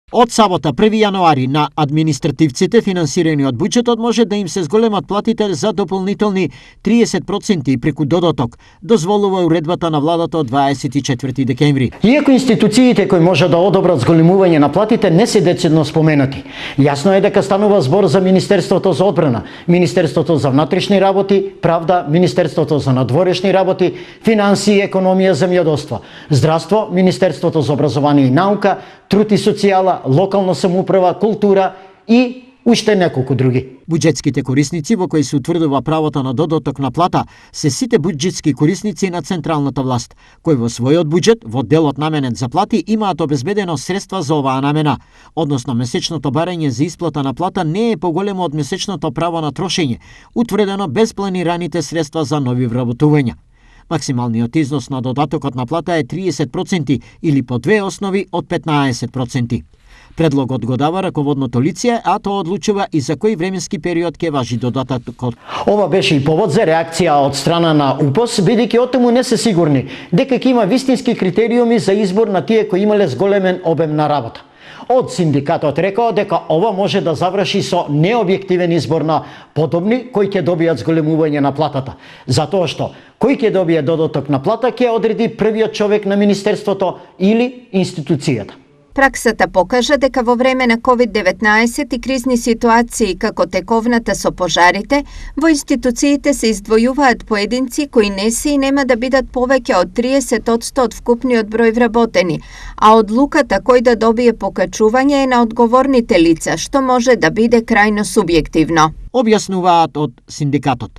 Од сабота 1 јануари на административците финансирани од буџетот може да им се зголемат платите за дополнителни 30% и преку додаток, дозволува уредбата на владата од 24 декември. Иако институциите кои може да одобрат зголемување на платите не се децидно споменати, јасно е дека станува збор за Министерството за одбрана, Министерството за внатрешни работи, правда, Министерството за надворешни работи, финансии, економија, земјоделство, здравство, Министерството за образование и наука, труд и социјала, локална самоуправа, култура и уште неколку други. Буџетските корисници во кои се утврдува правото на додаток на плата се сите буџетски корисници на централната власт, кои во својот буџет, во делот наменет за плати, имаат обезбедено средства за оваа намена, односно месечното барање за исплата на плата не е поголемо од месечното право на трошење, утврдено без планираните средства за нови вработувања. Максималниот износ на додатокот на плата е 30% или по две основи од 15%. Предлогот го дава раководното лице, а тоа одлучува и за кој временски период ќе важи додатокот. Ова беше и повод за реакција од страна на УПОС, бидејќи отаму не се сигурни дека ќе има вистински критериуми за избор на тие кои имале зголемен обем на работа. Од синдикатот рекоа дека ова може да заврши со необјективен избор на подобни кои ќе добијат зголемување на платата, затоа што кој ќе добие додаток на плата ќе одреди првиот човек на министерството или институцијата. Праксата покажа дека во време на COVID-19 и кризни ситуации како тековната со пожарите, во институциите се издвојуваат поединци кои не се и нема да бидат повеќе од 30% од вкупниот број вработени, а одлуката кој да добие покачување е на одговорните лица, што може да биде крајно субјективно. Објаснуваат од синдикатот.